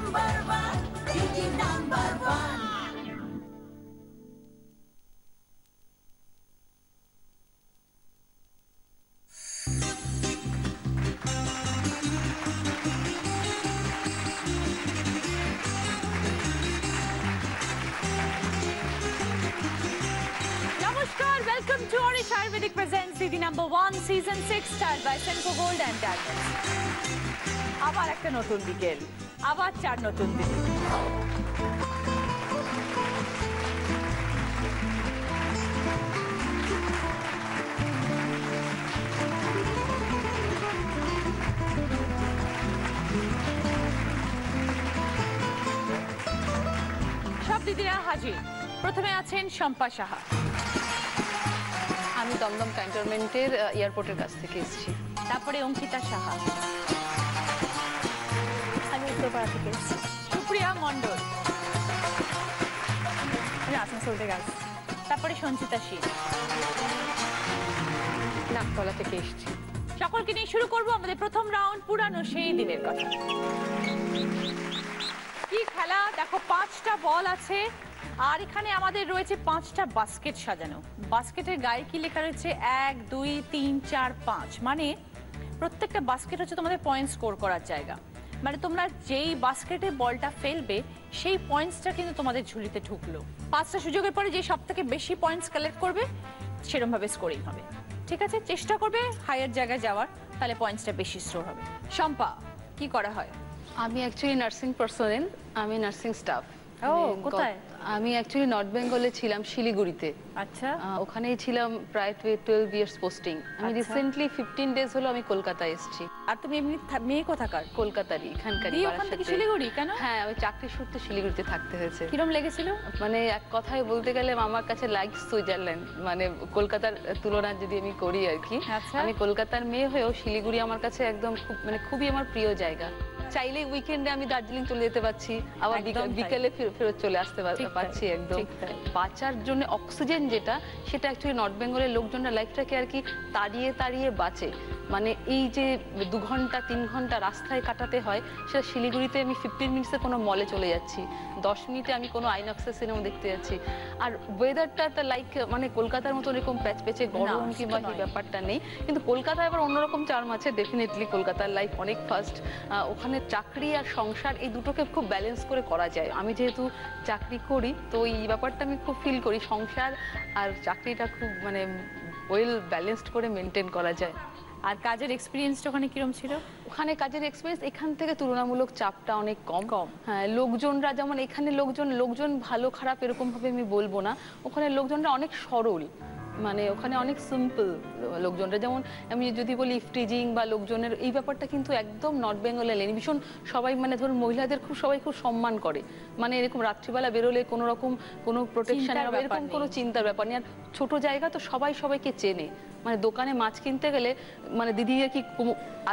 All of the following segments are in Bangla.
Welcome to Orish Ayurvedic presents Didi #1 season 6 styled by Senco Gold and Diamonds. আবার একটা নতুন বিকেল, আবার 4 নতুন দিন। সব দিদিরা হাজির। প্রথমে আছেন শম্পা সাহা। আমি দমদম ক্যান্টনমেন্টের এয়ারপোর্টের কাছ থেকে এসেছি। তারপরে অঙ্কিতা সাহা। আমি উত্তরপাড়া থেকে এসেছি। সুপ্রিয়া মণ্ডল। আমি আসানসোল থেকে আসছি। তারপরে সঞ্চিতা শীল। নাকতলা থেকে এসেছি। সকলকে নিয়ে শুরু করবো আমাদের প্রথম রাউন্ড, পুরানো সেই দিনের কথা। কি খেলা দেখো, 5টা বল আছে আর এখানে আমাদের রয়েছে 5টা বাস্কেট সাজানো। বাস্কেটের গায়ে কি লেখা রয়েছে 1 2 3 4 5, মানে প্রত্যেকটা বাস্কেট হচ্ছে তোমাদের পয়েন্ট স্কোর করার জায়গা। মানে তোমরা যেই বাস্কেটে বলটা ফেলবে সেই পয়েন্টসটা কিন্তু তোমাদের ঝুলিতে ঢুকলো। 5টা সুযোগের পরে যে সব থেকে বেশি পয়েন্টস কালেক্ট করবে সেরকম ভাবে স্কোরিং হবে। ঠিক আছে, চেষ্টা করবে হায়ার জায়গায় যাওয়ার, তাহলে পয়েন্টসটা বেশি স্টোর হবে। শম্পা, কি করা হয়? আমি অ্যাকচুয়ালি নার্সিং পার্সোনেল, আমি নার্সিং স্টাফ। ও কোথায়? আমি অ্যাকচুয়ালি নর্থ বেঙ্গলে ছিলাম, শিলিগুড়িতে। আচ্ছা, ওখানেই ছিলাম প্রায় 12 ইয়ার্স পোস্টিং। আমি রিসেন্টলি 15 ডেজ হলো আমি কলকাতায় এসেছি। আর তুমি এমনি মেয়ে কোথাকার? কলকাতারই, এখানকারই। ওখান থেকে শিলিগুড়ি কেন? হ্যাঁ, আমি চাকরি সূত্রে শিলিগুড়িতে থাকতে হয়েছে। কিরম লেগেছিল? মানে এক কথায় বলতে গেলে আমার কাছে লাইক সুইজারল্যান্ড, মানে কলকাতার তুলনা যদি আমি করি আর কি। আমি কলকাতার মেয়ে হয়েও শিলিগুড়ি আমার কাছে একদম খুবই আমার প্রিয় জায়গা। চাইলেই উইকেন্ডে আমি দার্জিলিং চলে যেতে পারছি, আবার বিকেলে ফেরত চলে আসতে পারছি। একদম বাঁচার জন্য অক্সিজেন যেটা, সেটা অ্যাকচুয়ালি নর্থ বেঙ্গলের লোকজনরা লাইফটাকে আর কি তাড়িয়ে তাড়িয়ে বাঁচে। মানে এই যে 2 ঘন্টা 3 ঘন্টা রাস্তায় কাটাতে হয়, সেটা শিলিগুড়িতে আমি 15 মিনিটসে কোনো মলে চলে যাচ্ছি, 10 মিনিটে আমি কোনো আইনক্সের সিনেমা দেখতে যাচ্ছি। আর ওয়েদারটা লাইক মানে কলকাতার মতো এরকম প্যাচে গরম কিংবা কি ব্যাপারটা নেই, কিন্তু কলকাতায় আবার অন্যরকম চার্ম আছে। ডেফিনেটলি কলকাতার লাইফ অনেক ফাস্ট। ওখানে চাকরি আর সংসার এই দুটোকে খুব ব্যালেন্স করে করা যায়। আমি যেহেতু চাকরি করি, তো এই ব্যাপারটা আমি খুব ফিল করি, সংসার আর চাকরিটা খুব মানে ওয়েল ব্যালেন্সড করে মেনটেন করা যায়। আর কাজের এক্সপিরিয়েন্সটা ওখানে কিরম ছিল? ওখানে কাজের এক্সপিরিয়েন্স এখান থেকে তুলনামূলক চাপটা অনেক কম। হ্যাঁ, লোকজনরা যেমন এখানে লোকজন ভালো খারাপ এরকম ভাবে আমি বলবো না, ওখানে লোকজনরা অনেক সরল, মানে ওখানে অনেক সিম্পল লোকজনরা। যেমন আমি যদি বলি ইফটিজিং বা লোকজনের এই ব্যাপারটা কিন্তু একদম নর্থ বেঙ্গলে নেই। ভীষণ সবাই মানে ধরুন মহিলাদের সবাই খুব সম্মান করে, মানে এরকম রাত্রিবেলা বেরোলে কোনো রকম কোনো প্রোটেকশন এরকম কোনো চিন্তার ব্যাপার নেই। আর ছোট জায়গা তো সবাইকে চেনে। মানে দোকানে মাছ কিনতে গেলে মানে দিদি আর কি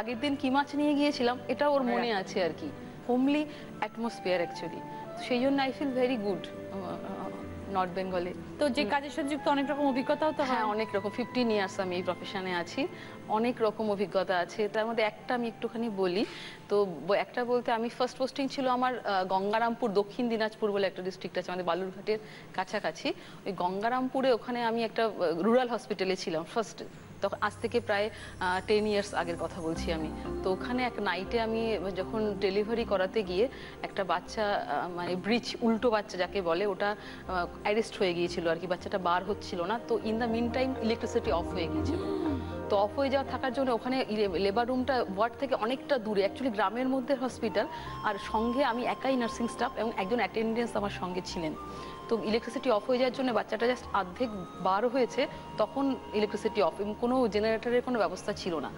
আগের দিন কি মাছ নিয়ে গিয়েছিলাম এটা ওর মনে আছে আর কি। হোমলি অ্যাটমসফিয়ার অ্যাকচুয়ালি, সেই জন্য I feel very good north বেঙ্গলে। তো যে কাজের সাথে যুক্ত অনেক রকম অভিজ্ঞতাও তো? হ্যাঁ, অনেক রকম। 15 ইয়ার্স আমি এই প্রফেশনে আছি, অনেক রকম অভিজ্ঞতা আছে। তার মধ্যে একটা আমি একটুখানি বলি। তো একটা বলতে আমি ফার্স্ট পোস্টিং ছিল আমার গঙ্গারামপুর, দক্ষিণ দিনাজপুর বলে একটা ডিস্ট্রিক্ট আছে আমাদের বালুরঘাটের কাছাকাছি। ওই গঙ্গারামপুরে ওখানে আমি একটা রুরাল হসপিটালে ছিলাম ফার্স্ট। তখন আজ থেকে প্রায় 10 ইয়ার্স আগের কথা বলছি আমি। তো ওখানে এক নাইটে আমি যখন ডেলিভারি করাতে গিয়ে একটা বাচ্চা মানে ব্রিচ উল্টো বাচ্চা যাকে বলে, ওটা অ্যারেস্ট হয়ে গিয়েছিল আর কি, বাচ্চাটা বার হচ্ছিল না। তো in the mean time electricity off হয়ে গিয়েছিল। তো অফ হয়ে যাওয়া থাকার জন্য ওখানে লেবার রুমটা ওয়ার্ড থেকে অনেকটা দূরে, অ্যাকচুয়ালি গ্রামের মধ্যে হসপিটাল। আর সঙ্গে আমি একাই নার্সিং স্টাফ এবং একজন অ্যাটেন্ডেন্স আমার সঙ্গে ছিলেন। তো ইলেকট্রিসিটি অফ হয়ে যাওয়ার জন্য বাচ্চাটা জাস্ট অর্ধেক বার হয়েছে, তখন ইলেকট্রিসিটি অফ এবং কোনো জেনারেটরের কোনো ব্যবস্থা ছিল না।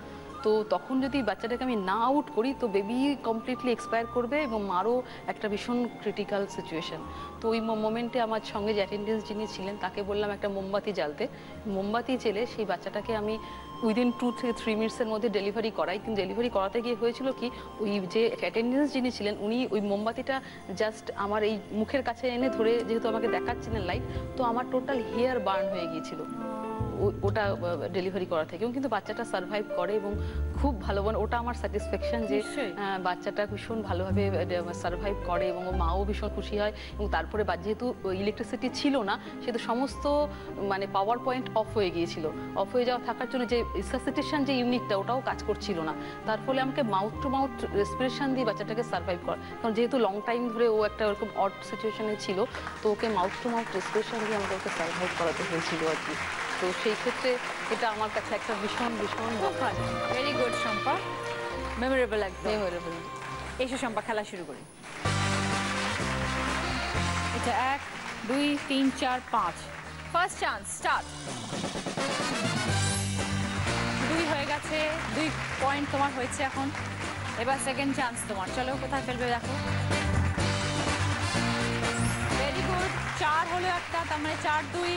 তো তখন যদি বাচ্চাটাকে আমি না আউট করি তো বেবি কমপ্লিটলি এক্সপায়ার করবে এবং মারও একটা ভীষণ ক্রিটিক্যাল সিচুয়েশন। তো ওই মোমেন্টে আমার সঙ্গে যে অ্যাটেন্ডেন্স যিনি ছিলেন তাকে বললাম একটা মোমবাতি জ্বালতে। মোমবাতি জেলে সেই বাচ্চাটাকে আমি উইদিন 2 থেকে 3 মিনিটসের মধ্যে ডেলিভারি করাই। কিন্তু ডেলিভারি করাতে গিয়ে হয়েছিল কি, ওই যে অ্যাটেন্ডেন্স যিনি ছিলেন উনি ওই মোমবাতিটা জাস্ট আমার এই মুখের কাছে এনে ধরে যেহেতু আমাকে দেখাচ্ছিলেন লাইট, তো আমার টোটাল হেয়ার বার্ন হয়ে গিয়েছিল। ওটা ডেলিভারি করা থেকে এবং কিন্তু বাচ্চাটা সার্ভাইভ করে এবং খুব ভালো, মানে ওটা আমার স্যাটিসফ্যাকশন যে নিশ্চয়ই। বাচ্চাটা ভীষণ ভালোভাবে সার্ভাইভ করে এবং ওর মাও ভীষণ খুশি হয়। এবং তারপরে যেহেতু ইলেকট্রিসিটি ছিল না, সেহেতু সমস্ত মানে পাওয়ার পয়েন্ট অফ হয়ে গিয়েছিল। অফ হয়ে যাওয়া থাকার জন্য যে রিসাসিটেশন যে ইউনিটটা ওটাও কাজ করছিল না, তার ফলে আমাকে মাউথ টু মাউথ রেসপিরেশন দিয়ে বাচ্চাটাকে সার্ভাইভ করা, কারণ যেহেতু লং টাইম ধরে ও একটা ওরকম অড সিচুয়েশনে ছিল, তো ওকে মাউথ টু মাউথ রেসপিরেশন দিয়ে আমাকে ওকে সার্ভাইভ করাতে হয়েছিল আর কি। তো সেই ক্ষেত্রে এটা আমার কাছে একটা ভীষণ ভীষণ ভেরি গুড শম্পা, মেমোরেবল একদম। মেমোরেবল। এসো শম্পা, খেলা শুরু করি। এটা 1 2 3 4 5, ফার্স্ট চান্স স্টার্ট। 2 হয়ে গেছে, 2 পয়েন্ট তোমার হয়েছে এখন। এবার সেকেন্ড চান্স তোমার, চলো কোথায় ফেলবে দেখো। ভেরি গুড, 4 হলো একটা, তার মানে 4 2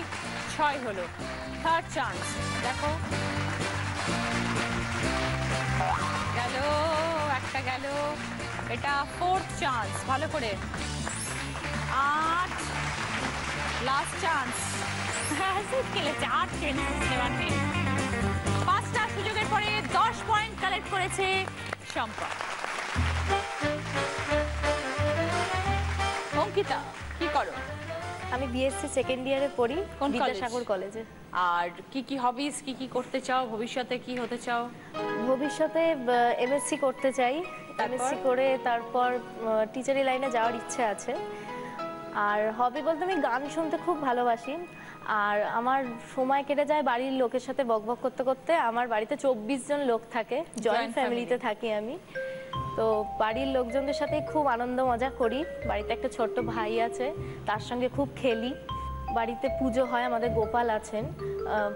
6 হলো। থার্ড চান্স দেখো, গেল একটা, গেল। এটা ফোর্থ চান্স, ভালো করে। 8, লাস্ট চান্স। খেলেছে 8 খেলেছে। 5টা সুযোগের পরে 10 পয়েন্ট কালেক্ট করেছে শম্পা। অঙ্কিতা কি করো? আমি বিএসসি সেকেন্ড ইয়ারে পড়ি কোন বিদ্যাসাগর কলেজে। আর কি হবিস, কি করতে চাও ভবিষ্যতে, কি হতে চাও? ভবিষ্যতে এমএসসি করতে চাই, এমএসসি করে তারপর টিচারি লাইনে যাওয়ার ইচ্ছে আছে। আর হবি বলতে আমি গান শুনতে খুব ভালোবাসি। আর আমার সময় কেটে যায় বাড়ির লোকের সাথে বকবক করতে করতে। আমার বাড়িতে 24 জন লোক থাকে, জয়েন্ট ফ্যামিলিতে থাকি আমি। তো বাড়ির লোকজনদের সাথে খুব আনন্দ মজা করি। বাড়িতে একটা ছোট্ট ভাই আছে, তার সঙ্গে খুব খেলি। বাড়িতে পুজো হয়, আমাদের গোপাল আছেন,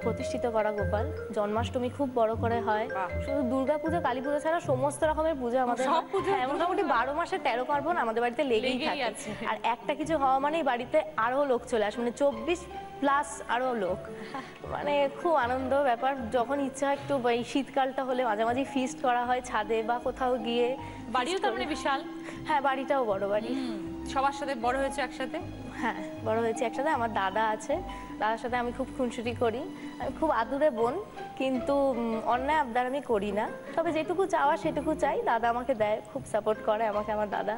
প্রতিষ্ঠিত করা গোপাল। জন্মাষ্টমী খুব বড় করে হয়। শুধু দুর্গা পুজো, কালী পুজো ছাড়া সমস্ত রকমের পুজো আমাদের, হ্যাঁ, মোটামুটি 12 মাসে 13 পার্বণ আমাদের বাড়িতে লেগেই থাকে। আর একটা কিছু হওয়া মানেই বাড়িতে আরো লোক চলে আসে, মানে 24 প্লাস আরো লোক। মানে খুব আনন্দ ব্যাপার। যখন ইচ্ছা হয় একটু এই শীতকালটা হলে মাঝে মাঝে ফিস্ট করা হয় ছাদে বা কোথাও গিয়ে। বাড়িও তো মানে বিশাল। হ্যাঁ, বাড়িটাও বড় বাড়ি। সবার সাথে বড় হয়েছে একসাথে? হ্যাঁ, বড় হয়েছে একসাথে। আমার দাদা আছে, দাদার সাথে আমি খুব খুনসুটি করি। আমি খুব আদুরে বোন, কিন্তু অন্যায় আবদার আমি করি না। তবে যেটুকু চাওয়া সেটুকু চাই, দাদা আমাকে দেয়, খুব সাপোর্ট করে আমাকে আমার দাদা।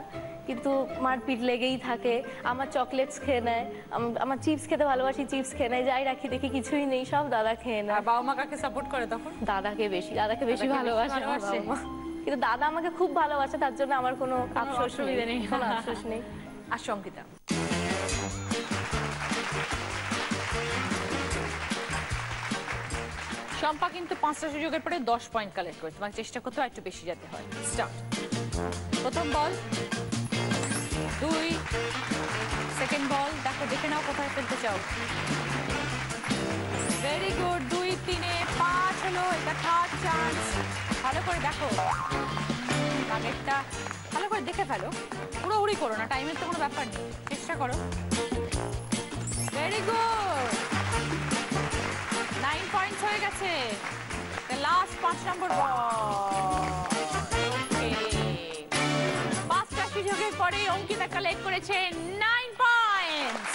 কিন্তু মারপিট লেগেই থাকে। আমার চকলেটস খেয়ে নেয়, আমার চিপস খেতে ভালোবাসি, চিপস খেয়ে নেয়, যাই রাখি দেখি কিছুই নেই, সব দাদা খেয়ে নেয়। আর বাবা মা কাকে সাপোর্ট করে তখন? দাদাকে বেশি ভালোবাসে আমার বাবা মা। কিন্তু দাদা আমাকে খুব ভালোবাসে, তার জন্য আমার কোনো আফসোস নেই, কোনো আফসোস নেই। আর অঙ্কিতা? শম্পা কিন্তু 5টা সুযোগের পরে 10 পয়েন্ট কালেক্ট করে, তোমাকে চেষ্টা করতে হয় একটু বেশি যেতে হয়। স্টার্ট। প্রথম বল 2, সেকেন্ড বল দেখো, দেখে নাও কোথায় ফেলতে চাও। ভেরি গুড, 2 3 5 হলো। এটা থার্ড চান্স, ভালো করে দেখো। আগেরটা ভালো করে দেখে ফেলো, পুরোপুরি করো না, টাইমের তো কোনো ব্যাপার নেই, চেষ্টা করো। ভেরি গুড, 9 পয়েন্টস হয়ে গেছে। লাস্ট 5 নম্বর বল। 5টা সুযোগের পরে অঙ্কিতা কালেক্ট করেছে 9 পয়েন্টস।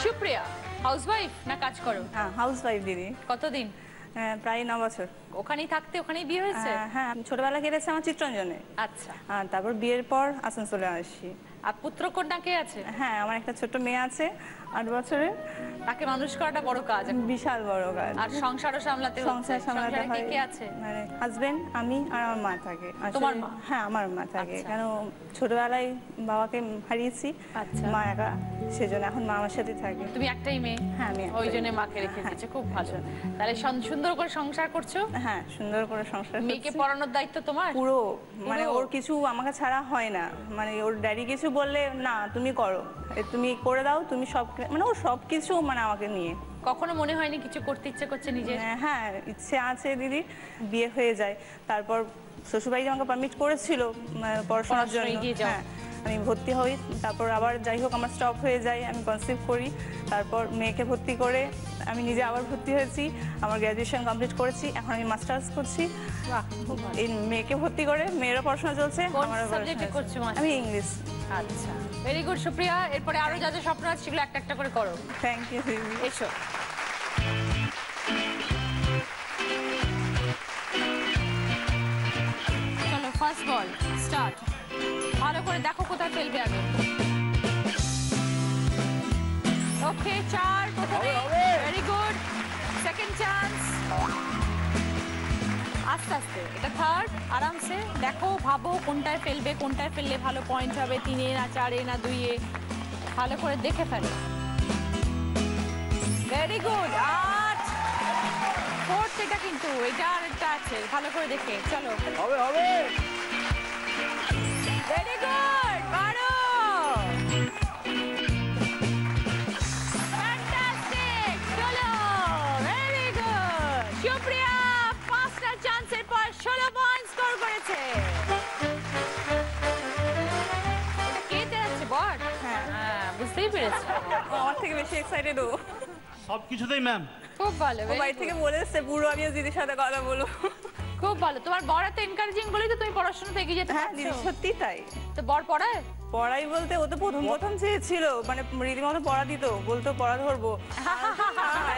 সুপ্রিয়া হাউসওয়াইফ না কাজ করো? হ্যাঁ, হাউসওয়াইফ দিদি। কতদিন? প্রায় 9 বছর। ওখানেই থাকতে ওখানেই বিয়ে হয়েছে? হ্যাঁ, ছোটবেলা কেটেছে আমার চিত্তরঞ্জনে। আচ্ছা, তারপর বিয়ের পর আসানসোলে আসি। আর পুত্র কন্যা কে আছে? হ্যাঁ, আমার একটা ছোট মেয়ে আছে 8 বছরের। তাকে মানুষ করাটা বড় কাজ এখন। বিশাল বড় কাজ। আর সংসারও সামলাতে হচ্ছে। সংসার সামলাতে সংসারে হয়। কে আছে? মানে হাজবেন্ড, আমি আর আমার মা থাকে। তোমার মা? হ্যাঁ, আমার মা থাকে। আচ্ছা। কেন ছোটবেলায় বাবাকে হারিয়েছি, আচ্ছা। মা একা, সেজন্য এখন মা আমার সাথে থাকে। তুমি একটাই মেয়ে? হ্যাঁ, আমি ওই জন্য মাকে রেখে দিয়েছে, খুব ভালো। তাহলে সুন্দর করে সংসার করছো? হ্যাঁ, সুন্দর করে সংসার মেয়েকে করছি। পড়ানোর দায়িত্ব তোমার? পুরো, মানে ওর কিছু আমাকে ছাড়া হয় না। মানে ওর ড্যাডি কিছু বললে না তুমি করো, তুমি করে দাও, তুমি সব, মানে ও সব কিছু মানে আমাকে নিয়ে। কখনো মনে হয়নি কিছু করতে ইচ্ছে করছে নিজে? হ্যাঁ, ইচ্ছে আছে দিদি। বিয়ে হয়ে যায়, তারপর শ্বশুরবাড়ি আমাকে পারমিট করেছিল পড়াশোনার জন্য। হ্যাঁ, আমি ভর্তি হই, তারপর আবার যাই হোক আমার স্টপ হয়ে যায়, আমি কনসিভ করি। তারপর মেয়েকে ভর্তি করে আমি নিজে আবার ভর্তি হয়েছি, আমার গ্র্যাজুয়েশন কমপ্লিট করেছি, এখন আমি মাস্টার্স করছি। বাহ, খুব ভালো। এই মেয়েকে ভর্তি করে মেয়েরও পড়াশোনা চলছে, কোন আমারও সাবজেক্টে পড়াশোনা করছো চলছে। মাস্টার? আমি ইংলিশ। আচ্ছা, ভেরি গুড সুপ্রিয়া। এরপরে আরো যা যা স্বপ্ন আছে সেগুলো একটা একটা করে করো। থ্যাংক ইউ দিদি। এসো। চলো ফার্স্ট বল স্টার্ট। ভালো করে দেখো কোথায় ফেলবে আগে। ওকে, 4 প্রথমে, ভেরি গুড। সেকেন্ড চান্স, আস্তে আস্তে, এটা থার্ড। আরামসে দেখো, ভাবো কোনটায় ফেলবে, কোনটায় ফেললে ভালো পয়েন্ট হবে, 3-এ না 4-এ না 2-এ, ভালো করে দেখে ফেলো। Very good. 8 ফোর্থ, এটা কিন্তু এটা আর একটা আছে, ভালো করে দেখে চলো। হবে হবে। Very good, 12। ফ্যান্টাস্টিক, চলো, ভেরি গুড। সুপ্রিয়া 5টা চান্সের পর 16 পয়েন্ট স্কোর করেছে। এটা কে তেরাচ্ছে বট? হ্যাঁ। হ্যাঁ, বুঝতেই পেরেছি। ও আমার থেকে বেশি এক্সাইটেড ও। সব কিছুতেই ম্যাম। খুব ভালো, ও very বাড়ি good. থেকে বলে এসছে পুরো আমি আজ দিদির সাথে কথা বলবো। খুব ভালো। তোমার বর এত এনকারেজিং বলেই তো তুমি পড়াশোনাতে এগিয়ে যেতে হ্যাঁ দিদি, পারছো। সত্যি তাই। তো বর পড়ায়? পড়াই বলতে ও তো প্রথম চেয়েছিল, মানে রীতিমতো পড়া দিত, বলতো পড়া ধরবো।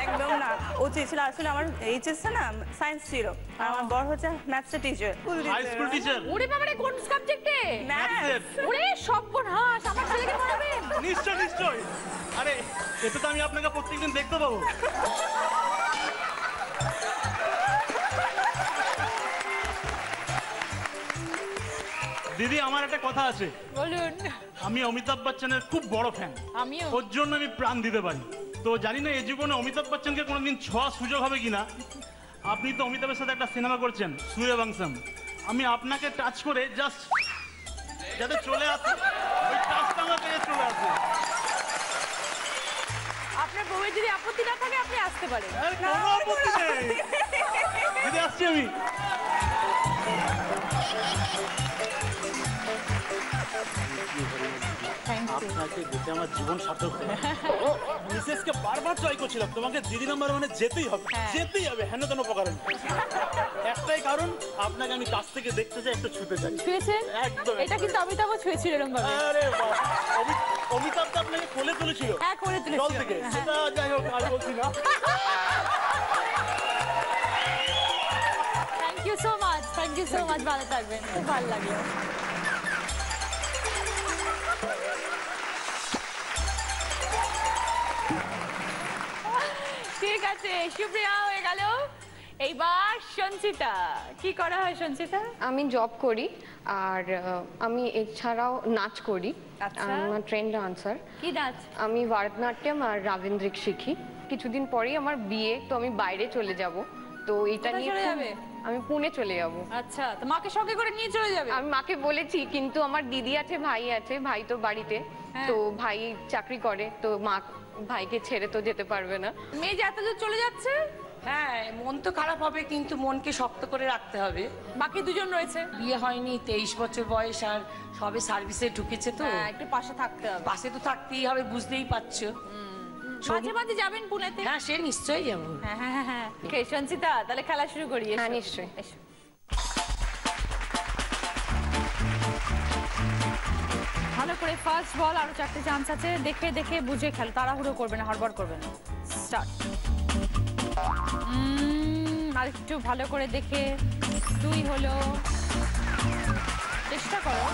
একদম না, ও চেয়েছিল আসলে আমার এইচএসে না সায়েন্স ছিল, আর আমার বর হচ্ছে ম্যাথসের টিচার। High school teacher. ওরে বাবারে, কোন সাবজেক্টে? ম্যাথসের। ওরে সর্বনাশ, আমার ছেলেকে পড়াবেন? নিশ্চয় নিশ্চয়। আরে এতে তো আমি আপনাকে প্রত্যেকদিন দেখতে পাবো। দিদি আমার একটা কথা আছে, বলুন। আমি অমিতাভ বচ্চনের খুব বড় ফ্যান। আমিও। ওর জন্য আমি প্রাণ দিতে পারি। তো জানি না এই জীবনে অমিতাভ বচ্চনকে কোনোদিন ছোঁয়ার সুযোগ হবে কিনা। আপনি তো অমিতাভের সাথে একটা সিনেমা করছেন সূর্যবংশম, আমি আপনাকে টাচ করে জাস্ট যাতে চলে আসে, ওই টাচটা আমার কাছে চলে আসে। আপনার বউয়ের যদি আপত্তি না থাকে আপনি আসতে পারেন। আরে কোনো আপত্তি নেই। দিদি আসছি আমি। আপনাকে দেখে আমার জীবন সার্থক হয়ে গেল। মিসেসকে বারবার ট্রাই করছিলাম, তোমাকে দিদি নাম্বার মানে যেতেই হবে, যেতেই হবে, হেন তেন প্রকারে। একটাই কারণ, আপনাকে আমি কাছ থেকে দেখতে চাই, একটু ছুতে চাই। ছুঁয়েছেন? একদম, এটা কিন্তু অমিতাভ ছুঁয়েছিল এরকম ভাবে। আরে বাবা, অমিতাভ তো আপনাকে কোলে তুলেছিল হ্যাঁ, করে তুলেছিল। জল থেকে, সেটা যাই হোক আর বলছি না। Thank you so much, thank you so much, ভালো থাকবেন। খুব ভালো লাগলো। ঠিক আছে, সুপ্রিয়া হয়ে গেল। এইবার সঞ্চিতা, কি করা হয় সঞ্চিতা? আমি জব করি আর আমি এছাড়াও নাচ করি। আচ্ছা। আমার ট্রেন্ড ডান্সার। কি নাচ? আমি ভারতনাট্যম আর রাবীন্দ্রিক শিখি। কিছুদিন পরেই আমার বিয়ে, তো আমি বাইরে চলে যাব। তো এটা কোথায় নিয়ে চলে যাবে? আমি পুনে চলে যাব। আচ্ছা, তো মাকে সঙ্গে করে নিয়ে চলে যাবে? আমি মাকে বলেছি, কিন্তু আমার দিদি আছে, ভাই আছে, ভাই তো বাড়িতে। হ্যাঁ। তো ভাই চাকরি করে, তো মা ভাইকে ছেড়ে তো যেতে পারবে না। মেয়ে যে এত দূর চলে যাচ্ছে, হ্যাঁ, মন তো খারাপ হবে, কিন্তু মনকে শক্ত করে রাখতে হবে। বাকি দুজন রয়েছে। বিয়ে হয়নি, 23 বছর বয়স, আর সবে সার্ভিসে ঢুকেছে, তো হ্যাঁ, একটু পাশে থাকতে হবে। পাশে তো থাকতেই হবে, বুঝতেই পারছো। মাঝে মাঝে যাবেন পুনেতে? হ্যাঁ, সে নিশ্চয়ই যাবো। হ্যাঁ হ্যাঁ হ্যাঁ হ্যাঁ। ওকে সঞ্চিতা, তাহলে খেলা শুরু করি। এসো। হ্যাঁ, নিশ্চয়ই। এসো। ভালো করে ফার্স্ট বল, আরো 4টে চান্স আছে, দেখে দেখে বুঝে খেলো, তাড়াহুড়ো করবে না, হড়বড় করবে না। স্টার্ট। আর একটু ভালো করে দেখে। 2 হলো, চেষ্টা করো।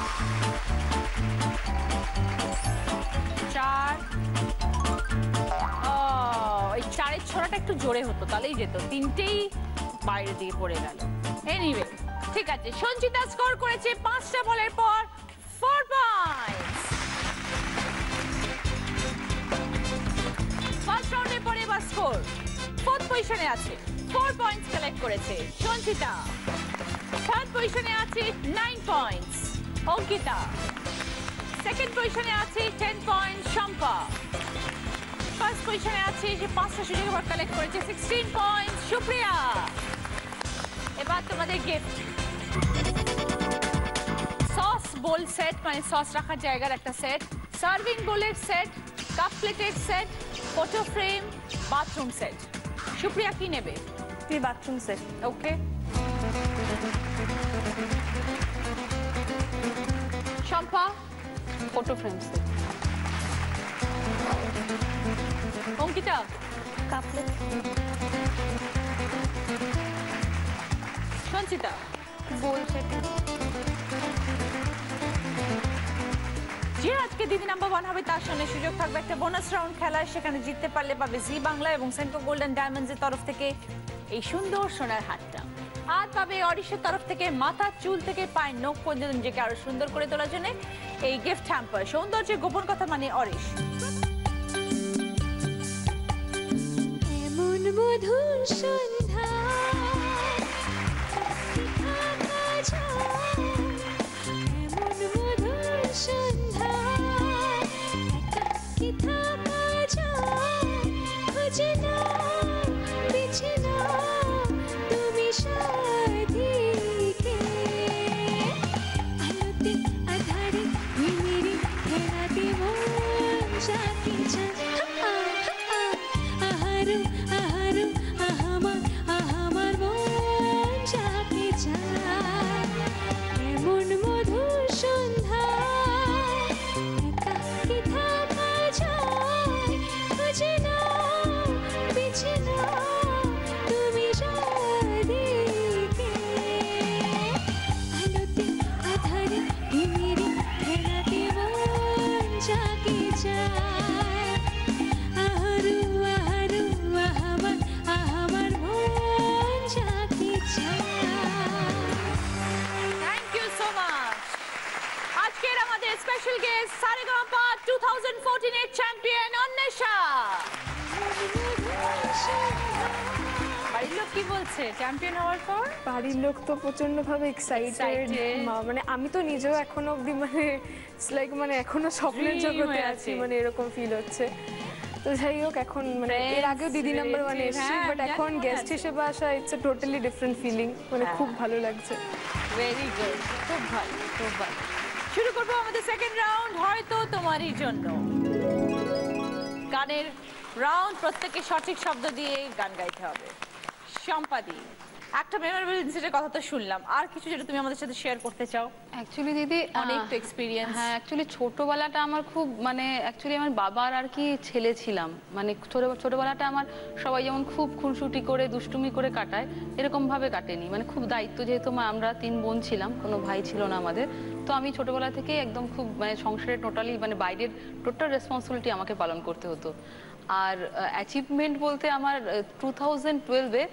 4। এই 4-এর ছড়াটা একটু জোরে হতো, তাহলেই যেত। 3টেই বাইরের দিকে পড়ে গেল। এনিওয়ে, ঠিক আছে, সঞ্চিতা স্কোর করেছে 5টা বলের পর 4 পয়েন্টস। ফার্স্ট রাউন্ডের পরে এবার স্কোর 4th পজিশনে আছে, 4 পয়েন্টস কালেক্ট করেছে সঞ্চিতা। 3rd পজিশনে আছে 9 পয়েন্টস অঙ্কিতা। 2nd পজিশনে আছে 10 পয়েন্টস শম্পা। ফার্স্ট পজিশনে আছে, সে 5টা সুযোগ এবার কালেক্ট করেছে, 16 পয়েন্টস সুপ্রিয়া। এবার তোমাদের গিফট, সস বোল সেট, মানে সস রাখার জায়গার একটা সেট, সার্ভিং বোলের সেট, কাপ প্লেটের set, photo frame, bathroom set. Supriya কি নেবে? তুই bathroom set. Okay. Shampa? Photo frame set. Ankita? Cup plate. Sanchita? Bowl set. যে আজকে দিদি নাম্বার 1 হবে তার সঙ্গে সুযোগ থাকবে একটা বোনাস রাউন্ড খেলার, সেখানে জিততে পারলে পাবে জি বাংলা এবং সেন্ট্রো গোল্ডেন ডায়মন্ডস এর তরফ থেকে এই সুন্দর সোনার হারটা, আর পাবে অরিশের তরফ থেকে মাথার চুল থেকে পায়ের নখ পর্যন্ত নিজেকে আরো সুন্দর করে তোলার জন্য এই গিফট হ্যাম্পার। সৌন্দর্যের গোপন কথা মানে অরিশ। এমন মধুর সন্ধ্যা স্পেশাল গেস্ট সারেগামাপা 2014 এর চ্যাম্পিয়ন অন্বেষা। বাড়ির লোক কি বলছে চ্যাম্পিয়ন হওয়ার পর? বাড়ির লোক তো প্রচন্ড ভাবে এক্সাইটেড, মানে আমি তো নিজেও এখনো অবধি মানে লাইক মানে এখনো স্বপ্নের জগতে আছি, মানে এরকম ফিল হচ্ছে। তো যাই হোক, এখন মানে এর আগেও দিদি নাম্বার 1 এসেছি, বাট এখন গেস্ট হিসেবে আসা it's a totally different feeling, মানে খুব ভালো লাগছে। ভেরি গুড, খুব ভালো, খুব ভালো। শুরু করবো আমাদের সেকেন্ড রাউন্ড, হয়তো তোমারই জন্য। গানের রাউন্ড, প্রত্যেককে সঠিক শব্দ দিয়ে গান গাইতে হবে। সম্পাদি, একটা মেমোরেবল ইনসিডেন্টের কথা তো শুনলাম, আর কিছু যেটা তুমি আমাদের সাথে শেয়ার করতে চাও? অ্যাকচুয়ালি দিদি অনেক তো এক্সপেরিয়েন্স। হ্যাঁ, অ্যাকচুয়ালি ছোটবেলাটা আমার খুব মানে অ্যাকচুয়ালি আমার বাবার আর কি ছেলে ছিলাম, মানে ছোটবেলাটা আমার সবাই যেমন খুব খুনসুটি করে দুষ্টুমি করে কাটায় এরকম ভাবে কাটেনি, মানে খুব দায়িত্ব, যেহেতু আমরা 3 বোন ছিলাম, কোনো ভাই ছিল না আমাদের, তো আমি ছোটবেলা থেকেই একদম খুব মানে সংসারে টোটালি মানে বাইরের টোটাল রেসপন্সিবিলিটি আমাকে পালন করতে হতো। আর অ্যাচিভমেন্ট বলতে আমার 2012-এ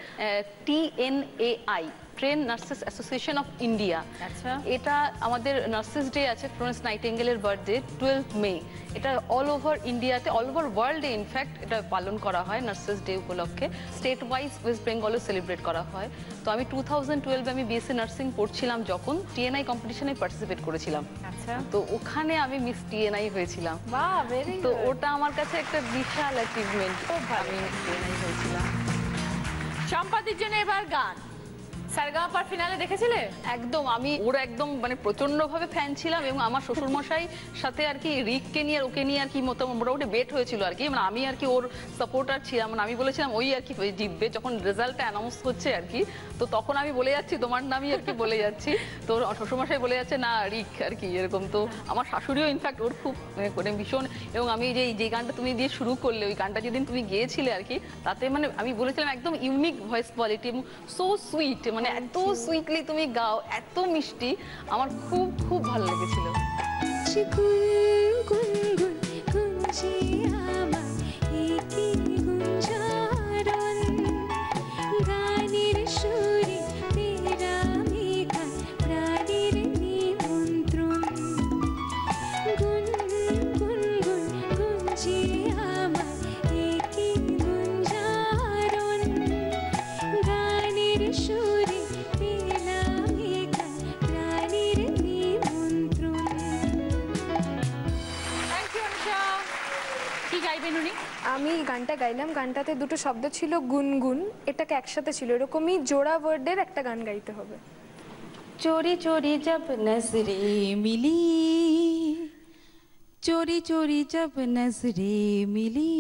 TNAI train nurses association of India, আচ্ছা, এটা আমাদের নার্সেস ডে আছে, ফ্লোরেন্স নাইটিঙ্গেলের বার্থডে 12 মে, এটা অল ওভার ইন্ডিয়াতে, অল ওভার ওয়ার্ল্ডে ইনফ্যাক্ট এটা পালন করা হয় নার্সেস ডে উপলক্ষে। স্টেট ওয়াইজ ওয়েস্ট বেঙ্গলও সেলিব্রেট করা হয়। তো আমি 2012-এ আমি বিএসসি নার্সিং পড়ছিলাম যখন, TNI কম্পিটিশনে পার্টিসিপেট করেছিলাম। আচ্ছা, তো ওখানে আমি মিস TNI হয়েছিলাম। বাহ, ভেরি গুড। তো ওটা আমার কাছে একটা বিশাল অ্যাচিভমেন্ট, আমি মিস TNI হয়েছিলাম। সম্পাদির জন্য এবার গান। সারেগামাপার ফিনালে দেখেছিলে? একদম, আমি ওর একদম মানে প্রচন্ড ভাবে ফ্যান ছিলাম, এবং আমার শ্বশুর মশাই সাথে আর কি রিককে নিয়ে আর ওকে নিয়ে আর কি মোটামুটি বেট হয়েছিল আর কি, মানে আমি আর কি ওর সাপোর্টার ছিলাম, মানে আমি বলেছিলাম ওই আর কি জিতবে। যখন রেজাল্টটা অ্যানাউন্স হচ্ছে আর কি, তো তখন আমি বলে যাচ্ছি তোমার নামই আর কি বলে যাচ্ছি, তো শ্বশুর মশাই বলে যাচ্ছে না রিক আর কি এরকম। তো আমার শাশুড়িও ইনফ্যাক্ট ওর খুব মানে ভীষণ, এবং আমি যে গানটা তুমি দিয়ে শুরু করলে, ওই গানটা যেদিন তুমি গিয়েছিলে আর কি, তাতে মানে আমি বলেছিলাম একদম ইউনিক ভয়েস কোয়ালিটি এবং সো সুইট, মানে এত সুইটলি তুমি গাও, এত মিষ্টি, আমার খুব খুব ভালো লেগেছিল। আমি গানটা গাইলাম, গানটাতে 2টো শব্দ ছিল গুনগুন, এটাকে একসাথে ছিল, এরকমই জোড়া ওয়ার্ডের একটা গান গাইতে হবে। চোরি চোরি জব নজরে মিলি, चोरी चोरी जब नजरें मिली,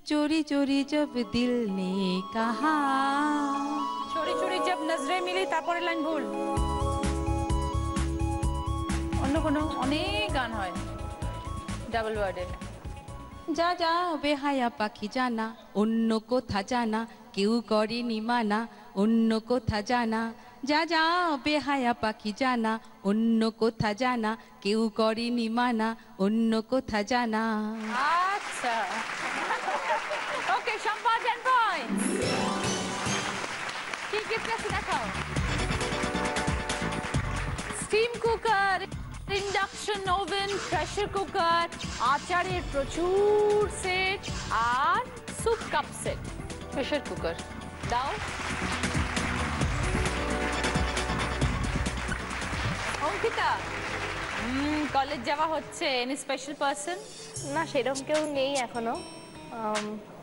चोरी चोरी जब दिल ने कहा। চোরি চোরি জব নজরে মিলি, তারপরে লাইন ভুল। অন্য কোনো অনেক গান হয় ডাবল ওয়ার্ডে। যা যা বেহায়া পাখি জানা, অন্য কোথা জানা কেউ করেনি মানা, অন্য কোথা জানা। যা যা বেহায়া পাখি জানা, অন্য কোথা জানা কেউ করেনি মানা, অন্য কোথা জানা। আচ্ছা ওকে, শম্পা 10 পয়েন্টস। কি গিফট আছে দেখাও। Steam cooker, induction oven, pressure cooker, আচারের প্রচুর সেট আর soup cup set. Pressure cooker দাও। অঙ্কিতা, কলেজ যাওয়া হচ্ছে, এনি স্পেশাল পারসন? না, সেরকম কেউ নেই এখনো।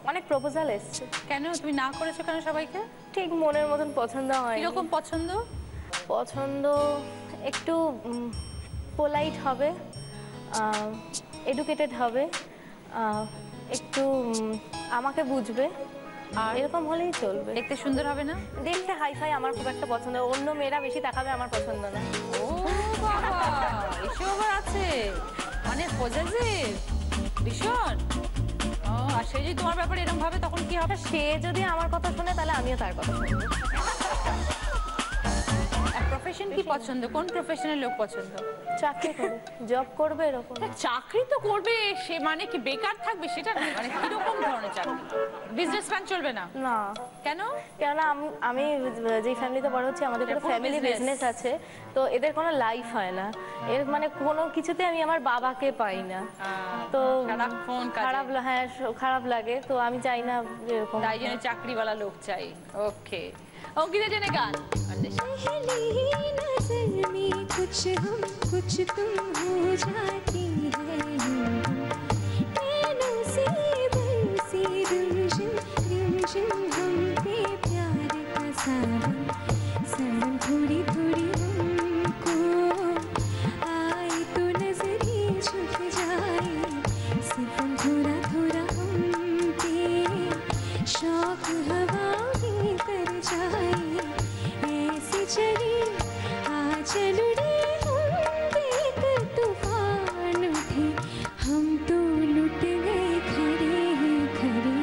অনেক প্রপোজাল এসছে। কেন তুমি না করেছো কেন সবাইকে? ঠিক মনের মতন পছন্দ হয়। কিরকম পছন্দ? পছন্দ একটু পোলাইট হবে, এডুকেটেড হবে, একটু আমাকে বুঝবে, আর এরকম হলেই চলবে। দেখতে সুন্দর হবে না? দেখতে হাইফাই আমার খুব একটা পছন্দ, অন্য মেয়েরা বেশি তাকাবে আমার পছন্দ না। ও বাবা, এসব আবার আছে, মানে পজেসিভ ভীষণ। ও, আর সে যদি তোমার ব্যাপারে এরকম ভাবে তখন কি হবে? সে যদি আমার কথা শুনে তাহলে আমিও তার কথা শুনবো। প্রফেশন কি পছন্দ? কোন প্রফেশনের লোক পছন্দ? চাকরি করে জব করবে এরকম। চাকরি তো করবে, সে মানে কি বেকার থাকবে সেটা না, মানে কিরকম ধরনের চাকরি? বিজনেসম্যান চলবে না? না। কেন? কেননা আমি যে ফ্যামিলিতে বড় হচ্ছি, আমাদের কোনো ফ্যামিলি বিজনেস আছে, তো এদের কোনো লাইফ হয় না। এর মানে কোনো কিছুতে আমি আমার বাবাকে পাই না, তো খারাপ লাগে। তো আমি চাই না এরকম, তাই জন্য চাকরিওয়ালা লোক চাই। ওকে, অঙ্কিতা জেনে গান। पहली नजर में कुछ हम कुछ तुम हो जाती है, नैनों से बरसी रिमझिम रिमझिम हम पे प्यार का सावन, सावन थोड़ी थोड़ी हमको आए तो नजरें झुक जाए, सिर्फ थोड़ा थोड़ा हम पे शौक हवा में कर जाए, ऐसे चली आंचल उड़े हम देख तूफान उठे, हम तो लुट गए खरे खरे।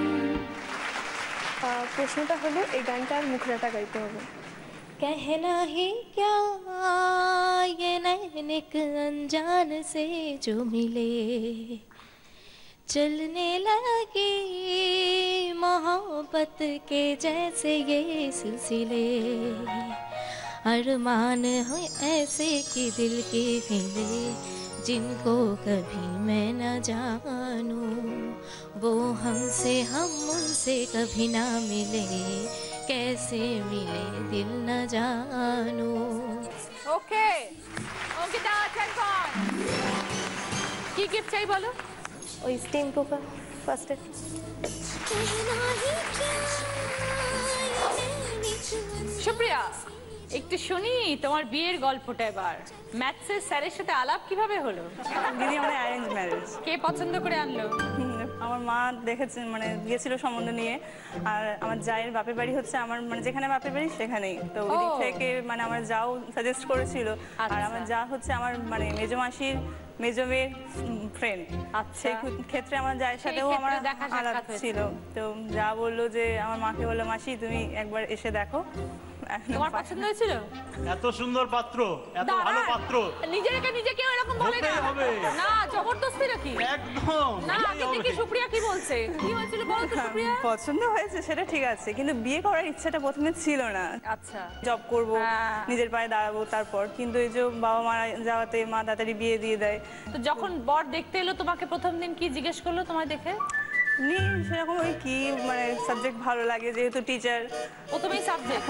প্রশ্নটা হলো এই গানটার মুখরাটা গাইতে হবে। कहना ही क्या ये नैन एक अनजान से जो मिले, चलने लगे मोहब्बत के जैसे ये सिलसिले, अरमान हो ऐसे कि दिल के मिले, जिनको कभी मैं न जानूं, वो हमसे हम उनसे कभी ना मिले, कैसे मिले दिल न जानूं। ওকে, অঙ্কিতা 10 পয়েন্ট। কি গিফট চাই বলো? ওই স্টিম কুকার ফার্স্টে। সুপ্রিয়া, একটু শুনি তোমার বিয়ের গল্পটা এবার। ম্যাথসের স্যারের সাথে আলাপ কিভাবে হলো? দিদি, আমাদের অ্যারেঞ্জ ম্যারেজ। কে পছন্দ করে আনলো? আমার মা দেখেছেন, মানে গিয়েছিল সম্বন্ধ নিয়ে, আর আমার জায়ের বাপের বাড়ি হচ্ছে আমার, মানে যেখানে বাপের বাড়ি সেখানেই, তো ওই দিক থেকে মানে আমার যাও সাজেস্ট করেছিল। আর আমার যা হচ্ছে আমার মানে মেজো মাসির মেজো মেয়ের ফ্রেন্ড, সেই ক্ষেত্রে আমার জায়ের সাথেও আমার আলাপ ছিল। তো যা বললো যে আমার মাকে বললো, মাসি তুমি একবার এসে দেখো। তোমার পছন্দ হয়েছিল? এত সুন্দর পাত্র, এত ভালো পাত্র, নিজেকে এরকম বলে না, না জবরদস্তি নাকি? একদম না, আগে থেকে সুপ্রিয়া কি বলছে? কি হয়েছিল বলো তো সুপ্রিয়া? পছন্দ হয়েছে সেটা ঠিক আছে, কিন্তু বিয়ে করার ইচ্ছাটা প্রথমে ছিল না। আচ্ছা, জব করব, নিজের পায়ে দাঁড়াবো তারপর, কিন্তু এই যে বাবা মারা যাওয়াতে মা তাড়াতাড়ি বিয়ে দিয়ে দেয়। তো যখন বর দেখতে এলো তোমাকে প্রথম দিন কি জিজ্ঞেস করলো তোমায় দেখে? সেরকম ওই কি মানে সাবজেক্ট ভালো লাগে, যেহেতু টিচার। প্রথমেই সাবজেক্ট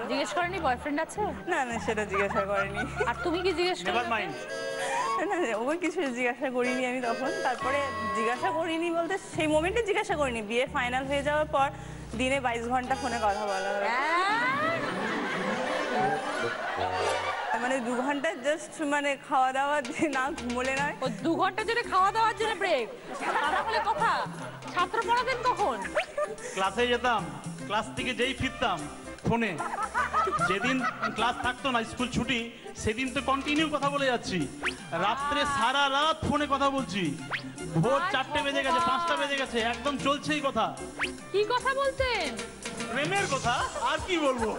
জিজ্ঞেস করেনি বয়ফ্রেন্ড আছে? না না, সেটা জিজ্ঞাসা করেনি। আর তুমি কি জিজ্ঞেস করলে? না, ওই কিছু জিজ্ঞাসা করিনি আমি তখন। তারপরে জিজ্ঞাসা করিনি বলতে সেই মোমেন্টে জিজ্ঞাসা করিনি, বিয়ে ফাইনাল হয়ে যাওয়ার পর দিনে 22 ঘন্টা ফোনে কথা বলা হয়। মানে 2 ঘন্টা জাস্ট মানে খাওয়া দাওয়া না ঘুমোলে নয়। ও 2 ঘন্টা জন্য খাওয়া দাওয়ার জন্য ব্রেক, তা বলে কথা। ছাত্র পড়াতেন কখন? ক্লাসে যেতাম, ক্লাস থেকে যেই ফিরতাম ফোনে। যেদিন ক্লাস থাকতো না, স্কুল ছুটি, সেদিন তো কন্টিনিউ কথা বলে যাচ্ছি। রাত্রে সারা রাত ফোনে কথা বলছি। ভোর 4টে বেজে গেছে, 5টা বেজে গেছে, একদম চলছেই কথা। কি কথা বলতেন? প্রেমের কথা, আর কি বলবো।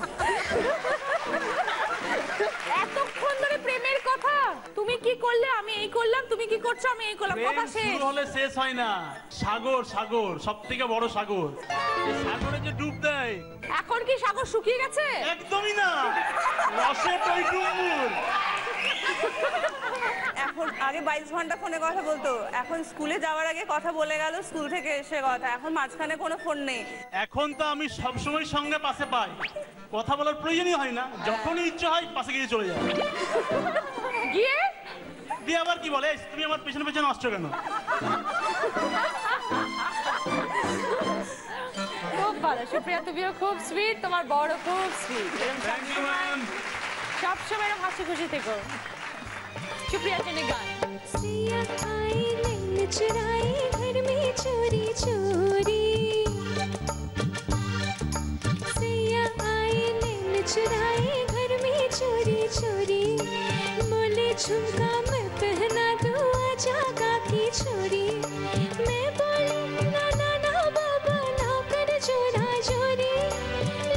এতক্ষণ ধরে প্রেমের কথা? তুমি কি করলে আমি এই করলাম, তুমি কি করছো আমি এই করলাম, কথা শেষ। শুরু হলে শেষ হয় না। সাগর, সাগর সবথেকে বড় সাগর, এই সাগরে যে ডুব দেয়। এখন কি সাগর শুকিয়ে গেছে? একদমই না, রসে টইটুম্বুর। এখন আগে 22 ঘন্টা ফোনে কথা বলতো, এখন স্কুলে যাওয়ার আগে কথা বলে গেল, স্কুল থেকে এসে কথা। এখন মাঝখানে কোনো ফোন নেই। এখন তো আমি সবসময় সঙ্গে পাশে পাই, কথা বলার প্রয়োজনই হয় না। যখনই ইচ্ছা হয় পাশে গিয়ে চলে যায়। গিয়ে দিয়ে আবার কি বলে, তুমি আমার পেছনে পেছনে আসছো কেন? খুব ভালো সুপ্রিয়া, তুমিও খুব সুইট, তোমার বড় খুব সুইট। সবসময় এরকম হাসি খুশি থেকো। সুপ্রিয়ার জন্য গান। सिया आई नैन चुराए घर में चोरी चोरी, सिया आई नैन चुराए घर में चोरी चोरी, बोले झुमका मैं पहना दूं आजा की छोरी, मैं बोली ना ना ना बाबा ना कर चोरा चोरी,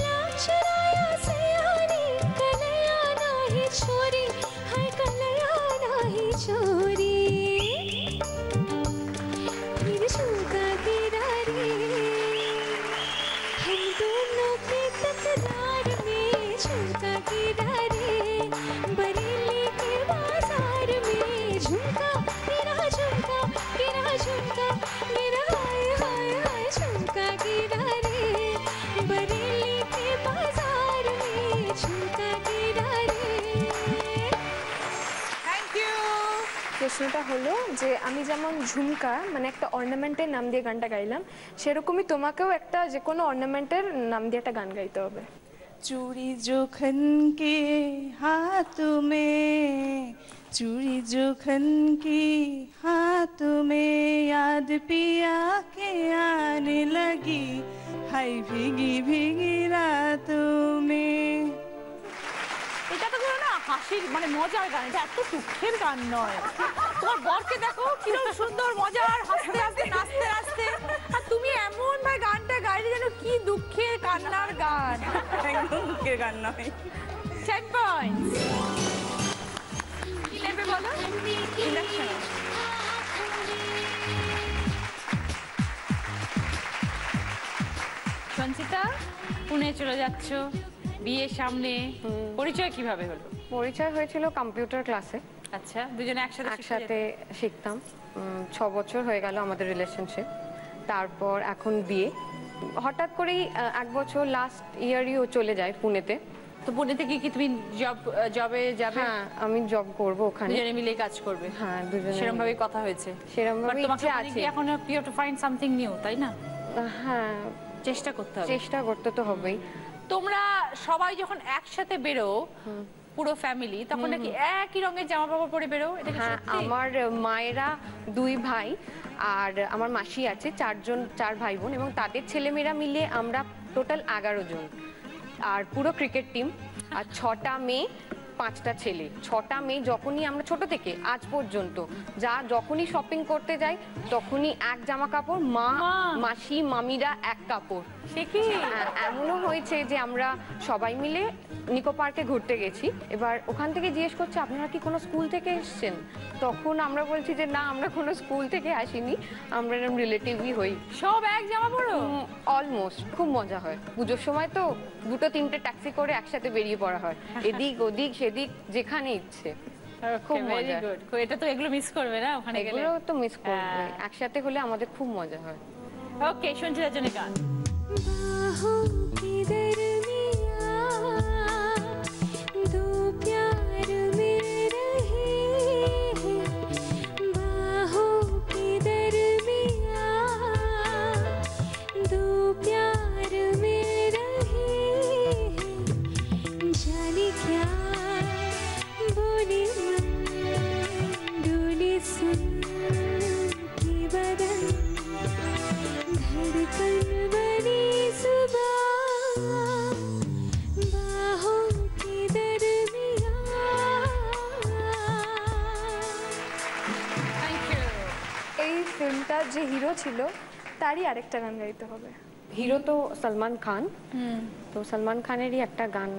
ला चुराया सियानी कलया नाही छोरी, हाय कलया नाही छोरी, फिर झुमका गिरा रे, हम दोनों के तकरार में झुमका गिरा रे, बरेली के बाजार में झुमका गिरा गिरा हाय हाय हाय झुमका गिरा रे, बरेली के बाजार में झुमका गिरा रे। Thank you. প্রশ্নটা হলো যে আমি যেমন ঝুমকা মানে একটা অর্নামেন্টের নাম দিয়ে গানটা গাইলাম, সেরকমই তোমাকেও একটা যে কোনো অর্নামেন্টের নাম দিয়ে একটা গান গাইতে হবে। चूड़ी जोखन के हाथ में, चूड़ी जोखन की हाथ में, याद पिया के आने लगी, हाय भीगी भीगी रातों में। এটা তো কোনো না হাসির মানে মজার গান, এটা এত দুঃখের গান নয়। তোমার বরকে দেখো কিরকম সুন্দর মজার হাসতে হাসতে নাচতে নাচতে, আর তুমি এমন ভাই গানটা গাইলে যেন কি দুঃখের কান্নার গান। একদম দুঃখের গান নয়। 10 পয়েন্টস। কি নেবে বলো? ইলেকশন। সঞ্চিতা, পুনে চলে যাচ্ছ, বিয়ে সামনে, পরিচয় কিভাবে হলো? পরিচয় হয়েছিল কম্পিউটার ক্লাসে। আচ্ছা, দুজনে একসাথে শিখতাম। 6 বছর হয়ে গেল আমাদের রিলেশনশিপ। তারপর এখন বিয়ে। হঠাৎ করেই 1 বছর লাস্ট ইয়ারই ও চলে যায় পুনেতে। তো পুনেতে কি তুমি জবে যাবে? হ্যাঁ, আমি জব করব ওখানে। দুজনে মিলে কাজ করবে? হ্যাঁ, দুজনে। সেরকম ভাবে কথা হয়েছে? সেরকম ভাবে ইচ্ছে আছে। এখন you have to find something new, তাই না? হ্যাঁ, চেষ্টা করতে হবে। চেষ্টা করতে তো হবেই। তোমরা সবাই যখন একসাথে বেরো পুরো ফ্যামিলি, তখন নাকি একই রঙের জামা কাপড় পরে বেরো? এটা কি হ্যাঁ, সত্যি? আমার মায়েরা 2 ভাই আর আমার মাসি আছে, 4 ভাই বোন, এবং তাদের ছেলেমেয়েরা মিলে আমরা টোটাল 11 জন। আর পুরো ক্রিকেট টিম, আর 6টা মেয়ে 5টা ছেলে। 6টা মেয়ে যখনই আমরা ছোট থেকে আজ পর্যন্ত যখনই শপিং করতে যাই তখনই এক জামা কাপড়, মা মাসি মামিরা এক কাপড়। সে কি? এমনও হয়েছে যে আমরা সবাই মিলে নিকো পার্কে ঘুরতে গেছি, এবার ওখান থেকে জিজ্ঞেস করছে আপনারা কি কোনো স্কুল থেকে এসেছেন? তখন আমরা বলছি যে না, আমরা কোনো স্কুল থেকে আসিনি, আমরা এরকম রিলেটিভই হই। সব এক জামা পরো? অলমোস্ট। খুব মজা হয়। পুজোর সময় তো 2-3টে ট্যাক্সি করে একসাথে বেরিয়ে পড়া হয়, এদিক ওদিক সেদিক যেখানে ইচ্ছে। খুব মজা। এটা তো এগুলো মিস করবে না ওখানে গেলে? এগুলো তো মিস করবে, একসাথে হলে আমাদের খুব মজা হয়। ওকে, সঞ্চিতার জন্য গান। बाहों के दरमियां दो प्यार में रहे हैं, बाहों के दरमियां दो प्यार में रहे हैं, जाने क्या যে হিরো ছিল তারই আরেকটা গান গাইতে হবে। হিরো তো সলমান খান, তো সলমান খানেরই একটা গান।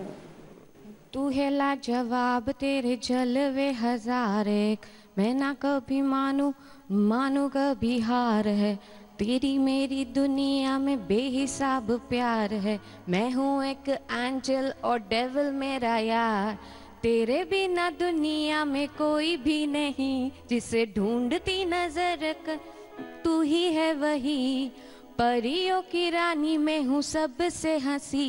तू है लाजवाब तेरे जलवे हजार एक, मैं ना कभी मानू कभी हार है, तेरी मेरी दुनिया में बेहिसाब प्यार है, मैं हूँ एक एंजल और डेविल मेरा यार, तेरे बिना दुनिया में कोई भी नहीं, जिसे ढूंढती नजर तू ही है वही, परियों की रानी मैं हूँ सबसे हंसी,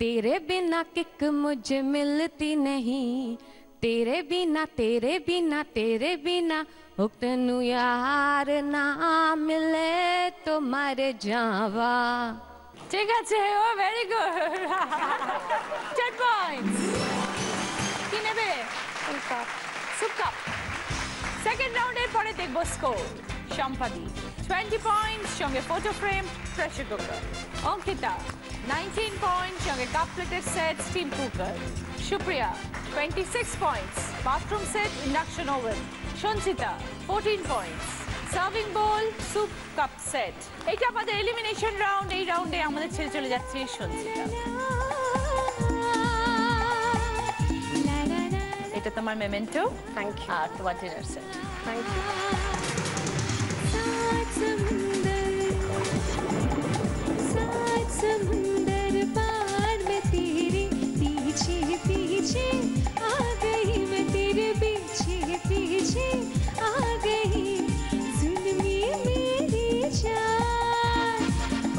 तेरे बिना किक मुझे मिलती नहीं, तेरे बिना हो तनु यार ना मिले तो मर जावा। ঠিক আছে, ও ভেরি গুড। 10 পয়েন্টস। কি নেবে? Soup cup. সেকেন্ড রাউন্ডের পরে দেখব স্কোর। সম্পাদি 20 পয়েন্টস, সঙ্গে photo frame, pressure cooker. Ankita 19 points, সঙ্গে কাপ প্লেটের set, steam cooker. Supriya 26 points, bathroom set, induction oven. Sanchita 14 points, serving bowl, soup cup set. এটা আমাদের এলিমিনেশন রাউন্ড। এই রাউন্ডে আমাদের ছেড়ে চলে যাচ্ছে সঞ্চিতা। এটা তোমার মেমেন্টো। Thank you. আর তোমার ডিনার সেট। Thank you. समुंदर पार में तेरे पीछे पीछे आ गई, मैं तेरे पीछे पीछे आ गई, सुन मेरी जान,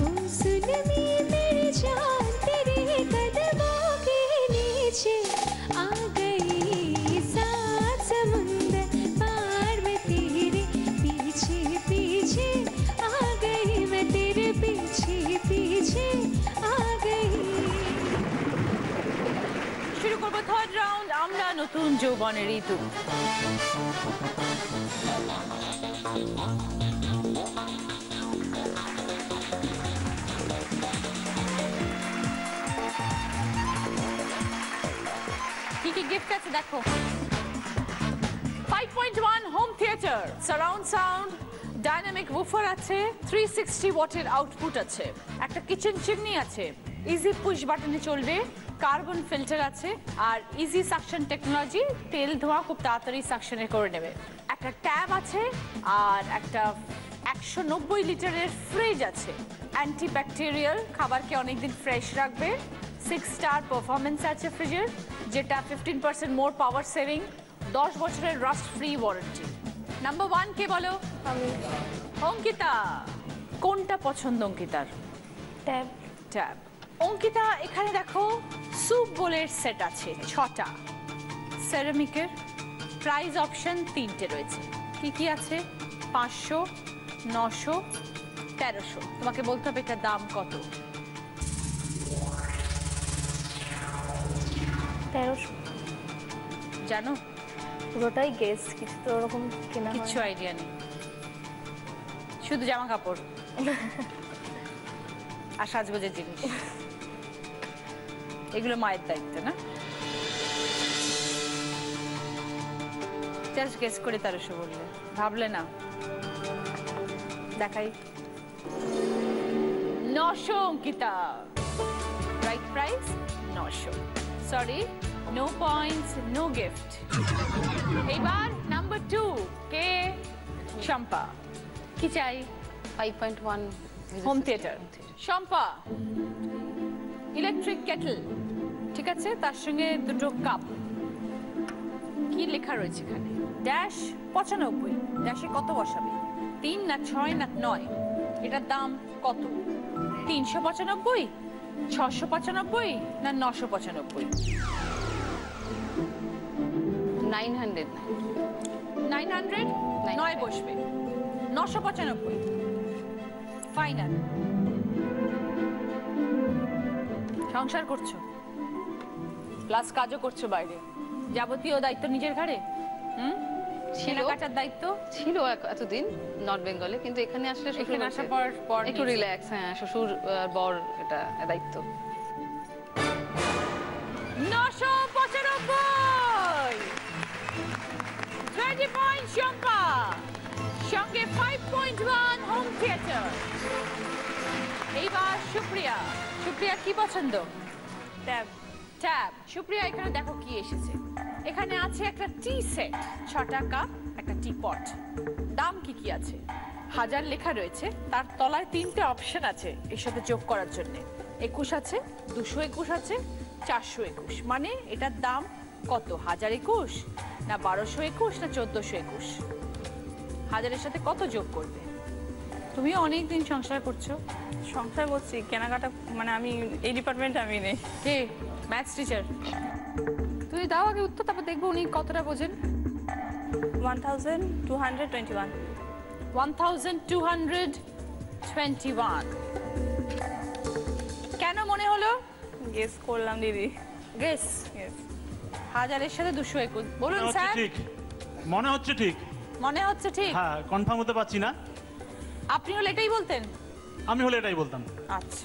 ओ सुन मेरी जान, तेरे कदमों के नीचे आ गई, सात समुंदर पार में तेरे पीछे पीछे आ गई, मैं तेरे पीछे पीछे आ गई। শুরু করব থার্ড রাউন্ড। আমরা নতুন যৌবনের ঋতু। কি কি গিফট আছে দেখো। 5.1 home theatre, surround sound, dynamic woofer আছে, 360 ওয়াটের আউটপুট আছে, একটা কিচেন চিমনি আছে, ইজি পুশ বাটনে চলবে, কার্বন ফিল্টার আছে, আর ইজি সাকশন টেকনোলজি, তেল ধোয়া খুব তাড়াতাড়ি সাকশনে করে নেবে। একটা ট্যাব আছে আর একটা 190 লিটারের ফ্রিজ আছে। অ্যান্টি ব্যাকটেরিয়াল, খাবারকে অনেকদিন ফ্রেশ রাখবে। 6 স্টার পারফরমেন্স আছে ফ্রিজের, যেটা 15% মোর পাওয়ার সেভিং, 10 বছরের রাস্ট ফ্রি ওয়ারেন্টি। নাম্বার 1 কে বলো? আমি। অঙ্কিতা কোনটা পছন্দ অঙ্কিতার? ট্যাব। ট্যাব। অঙ্কিতা এখানে দেখো স্যুপ বোলের সেট আছে 6টা, সেরামিকের। প্রাইস অপশন 3টে রয়েছে। কি কি আছে? 500, 900, 1300। তোমাকে বলতে হবে এটার দাম কত। 1300। জানো? পুরোটাই গেস, কিছু তো ওরকম কেনা হয় কিছু আইডিয়া নেই, শুধু জামা কাপড় আর সাজগোজের জিনিস। এগুলো মায়ের দায়িত্ব না? জাস্ট গেস করে 1300 বললে, ভাবলে না। দেখাই 900 Ankita. Right price 900। Sorry, no points, no gift. এবার নাম্বার 2 কে? শম্পা। কি চাই? 5.1 home theatre. Shampa electric kettle, ঠিক আছে, তার সঙ্গে দুটো কাপ। কি লেখা রয়েছে এখানে? ড্যাশ 95। ড্যাশে কত বসাবে? 3 না 6 না 9? এটার দাম কত? 395, 695 না 995? 900। 900? 9 বসবে। 995 ফাইনাল। সংসার করছো প্লাস কাজও করছো বাইরে, যাবতীয় দায়িত্ব নিজের ঘাড়ে। কেনাকাটার দায়িত্ব ছিল এতদিন নর্থ বেঙ্গলে, কিন্তু এখানে আসলে এখানে আসার পর একটু রিল্যাক্স। হ্যাঁ, শ্বশুর বর এটা দায়িত্ব। 995। 20 পয়েন্ট শম্পা, সঙ্গে 5.1 আনসার। এইবার সুপ্রিয়া। সুপ্রিয়া কি পছন্দ? ট্যাব। ট্যাব। সুপ্রিয়া এখানে দেখো কি এসেছে। এখানে আছে একটা টি সেট, 6টা কাপ, একটা টি পট। দাম কি কি আছে? 1000 লেখা রয়েছে, তার তলায় 3টে অপশন আছে এর সাথে যোগ করার জন্য। 21 আছে, 221 আছে, 421। মানে এটার দাম কত? 1021 না 1221 না 1421? 1000-এর সাথে কত যোগ করবে? তুমিও অনেক দিন সংসার করছো। সংসার করছি, কেনাকাটা মানে আমি এই ডিপার্টমেন্টে আমি নেই। কে? Maths teacher. তুমি দাও আগে উত্তর, তারপর দেখবো উনি কতটা বোঝেন। 1221। 1221। কেন মনে হলো? গেস করলাম দিদি। গেস? 1000-এর সাথে 221। বলুন মনে হচ্ছে স্যার। ঠিক, মনে হচ্ছে ঠিক। মনে হচ্ছে ঠিক? হ্যাঁ, কনফার্ম হতে পারছি না। আপনি হলে এটাই বলতেন? আমি হলে এটাই বলতাম। আচ্ছা।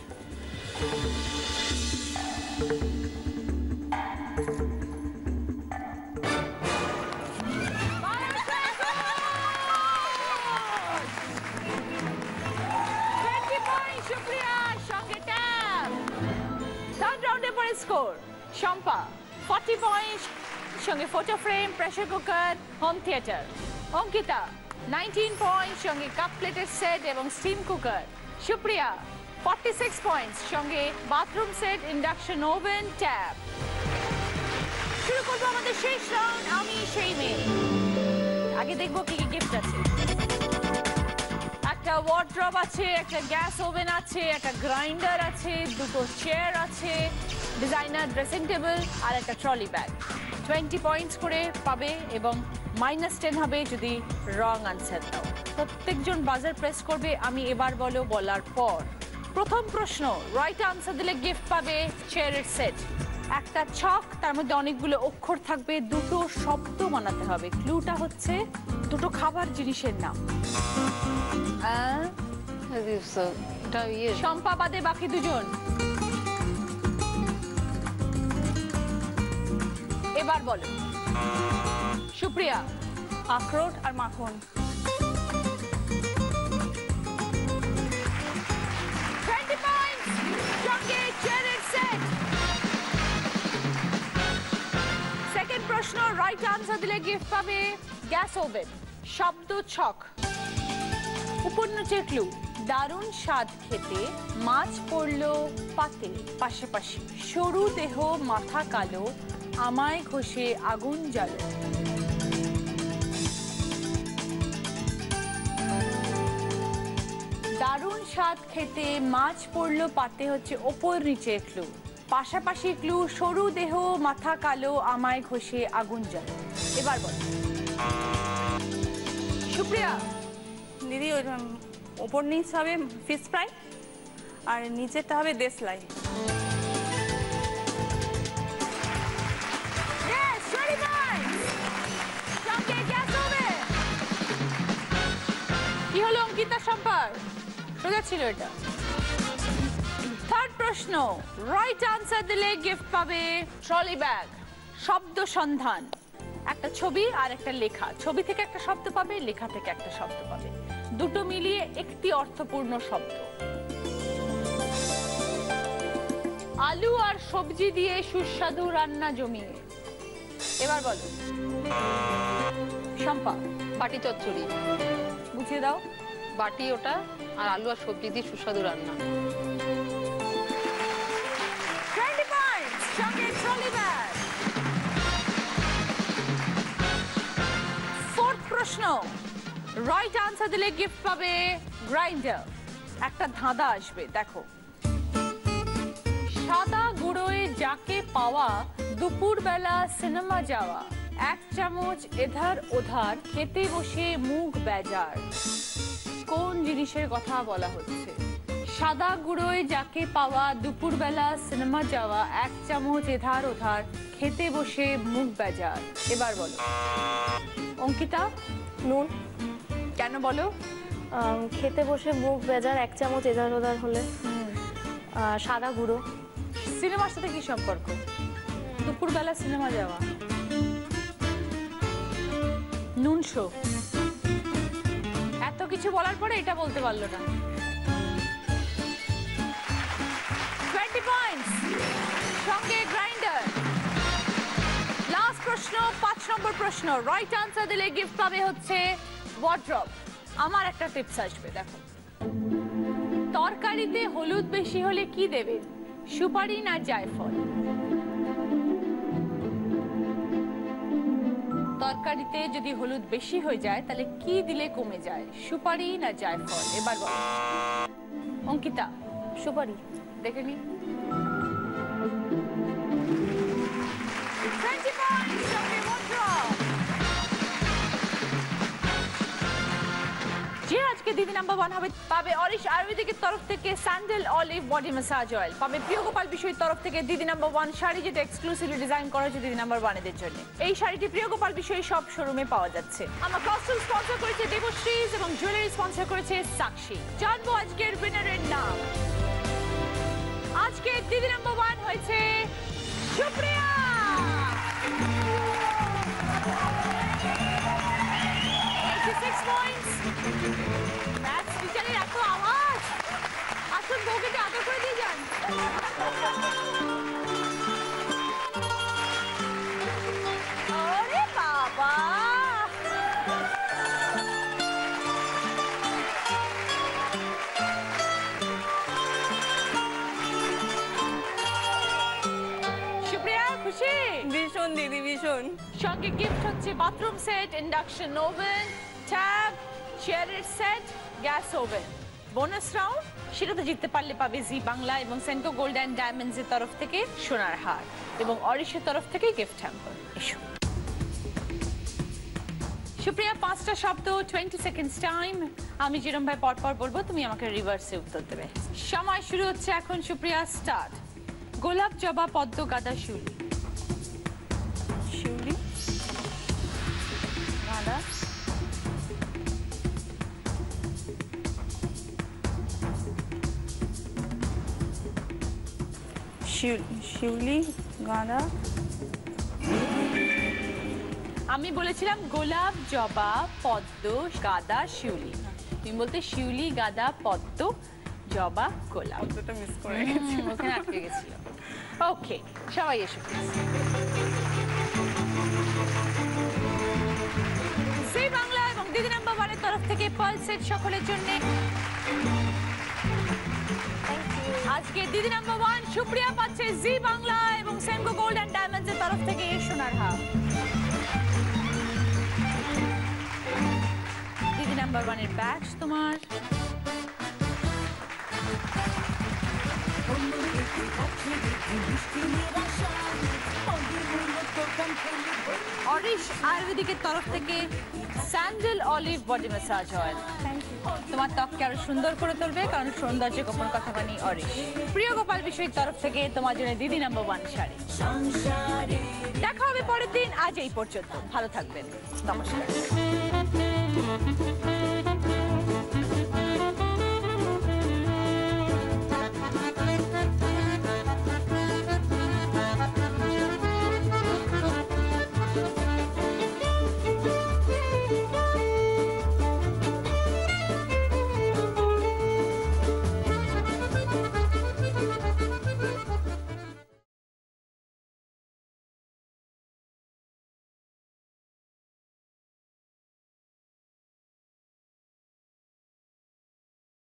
স্কোর শম্পা 40 পয়েন্ট, সঙ্গে photo frame, pressure cooker, home theatre. Ankita 19 point, সঙ্গে কাপ প্লেটের সেট এবং স্টিম কুকার। সুপ্রিয়া 46 পয়েন্টস, সঙ্গে bathroom set, induction oven, tab. শুরু করবো আমাদের শেষ রাউন্ড, আমি সেই মেয়ে। আগে দেখবো কি কি গিফট আছে। একটা ওয়ার্ড্রব আছে, একটা গ্যাস ওভেন আছে, একটা গ্রাইন্ডার আছে, 2টো চেয়ার আছে, ডিজাইনার ড্রেসিং টেবিল আর একটা ট্রলি ব্যাগ। 20 পয়েন্টস করে পাবে এবং -10 হবে যদি রং আনসার দাও। প্রত্যেকজন বাজার প্রেস করবে আমি এবার বলো বলার পর। প্রথম প্রশ্ন, রাইট আনসার দিলে গিফট পাবে চেয়ারের সেট। একটা ছক, তার মধ্যে অনেকগুলো অক্ষর থাকবে, 2টো শব্দ বানাতে হবে। ক্লুটা হচ্ছে 2টো খাবার জিনিসের নাম। শম্পা বাদে বাকি দুজন। এবার বলো। সুপ্রিয়া। আখরোট আর মাখন। 20 পয়েন্টস, সঙ্গে চেয়ারের সেট। সেকেন্ড প্রশ্ন, রাইট আনসার দিলে গিফট পাবে গ্যাস ওভেন। শব্দ ছক। উপন্যাসের ক্লু, দারুণ স্বাদ খেতে, মাছ পড়লো পাতে, পাশাপাশি সরু দেহ, মাথা কালো, আমায় ঘষে আগুন জ্বালো। দারুণ স্বাদ খেতে, মাছ পড়লো পাতে হচ্ছে ওপর নিচের ক্লু। পাশাপাশি ক্লু, সরু দেহ, মাথা কালো, আমায় ঘষে আগুন জ্বালো। এবার বল। সুপ্রিয়া। দিদি ওই ওপর নিচ হবে ফিশ ফ্রাই আর নিচেরটা হবে দেশলাই। কি হলো অঙ্কিতা সম্পার? সোজা ছিল এটা। থার্ড প্রশ্ন, রাইট আনসার দিলে গিফট পাবে ট্রলি ব্যাগ। শব্দ সন্ধান, একটা ছবি আর একটা লেখা। ছবি থেকে একটা শব্দ পাবে, লেখা থেকে একটা শব্দ পাবে, 2টো মিলিয়ে একটি অর্থপূর্ণ শব্দ। আলু আর সবজি দিয়ে সুস্বাদু রান্না জমিয়ে। এবার বলো। শম্পা। বাটি চচ্চড়ি। বুঝিয়ে দাও। বাটি ওটা, আর আলু আর সবজি দিয়ে সুস্বাদু রান্না। 20 পয়েন্টস, সঙ্গে ট্রলি ব্যাগ। ফোর্থ প্রশ্ন, রাইট আনসার দিলে গিফট পাবে গ্রাইন্ডার। একটা ধাঁধা আসবে, দেখো। সাদা গুঁড়োয় যাকে পাওয়া, দুপুরবেলা সিনেমা যাওয়া, 1 চামচ এধার ওধার, খেতে বসে মুখ বেজার। কোন জিনিসের কথা বলা হচ্ছে? সাদা গুঁড়োয় যাকে পাওয়া, দুপুরবেলা সিনেমা যাওয়া, 1 চামচ এধার ওধার, খেতে বসে মুখ বেজার। এবার বলো। অঙ্কিতা। নুন। কেন বলো? খেতে বসে মুখ বেজার, 1 চামচ এধার ওধার হলে। সাদা গুঁড়ো। সিনেমার সাথে কি সম্পর্ক? দুপুরবেলা সিনেমা যাওয়া। নুন শো। এত কিছু বলার পরে এটা বলতে পারলো না। 20 পয়েন্টস, সঙ্গে গ্রাইন্ডার। লাস্ট প্রশ্ন, 5 নম্বর প্রশ্ন, রাইট আনসার দিলে গিফট পাবে হচ্ছে ওয়ার্ড্রব। আমার একটা টিপস আসবে, দেখো। তরকারিতে হলুদ বেশি হলে কি দেবে, সুপারি না জায়ফল? তরকারিতে যদি হলুদ বেশি হয়ে যায় তাহলে কি দিলে কমে যায়, সুপারি না জায়ফল? এবার বলো অঙ্কিতা। সুপারি। দেখে নি। 20 points, সঙ্গে wardrobe। যে আজকে দিদি নাম্বার 1 হবে পাবে অরিশ আয়ুর্বেদিকের তরফ থেকে sandal olive body massage oil, পাবে প্রিয়গোপাল বিষয়ের তরফ থেকে দিদি নাম্বার 1 শাড়ি, যেটা এক্সক্লুসিভলি ডিজাইন করা হয়েছে দিদি নাম্বার 1 এদের জন্য। এই শাড়িটি প্রিয়গোপাল বিষয়ে সব শোরুমে পাওয়া যাচ্ছে। আমার কস্টিউম স্পন্সর করেছে দেবশ্রীজ এবং জুয়েলারি স্পন্সর করেছে সাক্ষী। জানবো আজকের উইনারের নাম। আজকে দিদি নাম্বার 1 হয়েছে সুপ্রিয়া। 86 points। ম্যাথস টিচারের এত আওয়াজ, আসুন বউকে আদর করে দিয়ে যান। ওরে বাবা, সুপ্রিয়া খুশি? ভীষণ দিদি, ভীষণ। সঙ্গে গিফট হচ্ছে bathroom set, induction oven, tab, চেয়ারের set, gas oven. Bonus round, সেটা তো জিততে পারলে পাবে জি বাংলা এবং সেন্টো গোল্ড অ্যান্ড ডায়মন্ডস এর তরফ থেকে সোনার হার এবং অরিশের তরফ থেকে গিফট হ্যাম্পার। এসো সুপ্রিয়া, 5টা শব্দ, 20 সেকেন্ডস টাইম। আমি যেরকম ভাই পরপর বলবো, তুমি আমাকে রিভার্সে উত্তর দেবে। সময় শুরু হচ্ছে এখন সুপ্রিয়া, স্টার্ট। গোলাপ, জবা, পদ্ম, গাঁদা, শিউলি। শিউলি, গাঁদা, শিউলি, গাঁদা। আমি বলেছিলাম গোলাপ, জবা, পদ্ম, গাঁদা, শিউলি। তুমি বলতে শিউলি, গাঁদা, পদ্ম, জবা, গোলাপ। পদ্মটা মিস করে গেছি, ওখানে আটকে গেছিল। ওকে, সবাই এসো। জি বাংলা এবং দিদি নাম্বার 1 এর তরফ থেকে পার্ল সেট সকলের জন্য। আজকে দিদি নাম্বার 1 সুপ্রিয়া পাচ্ছে জি বাংলা এবং সেমকো গোল্ড অ্যান্ড ডায়মন্ডস এর তরফ থেকে সোনার হার। দিদি নাম্বার 1 এর ব্যাচ তোমার। অরিশ আয়ুর্বেদিকের তরফ থেকে sandal olive body massage oil. তোমার ত্বককে আরো সুন্দর করে তুলবে, কারণ সৌন্দর্যে গোপন কথা বানি অরিশ। প্রিয় গোপাল বিষয়ের তরফ থেকে তোমার জন্য দিদি নাম্বার 1 শাড়ি। দেখা হবে পরের দিন, আজ এই পর্যন্ত। ভালো থাকবেন, নমস্কার।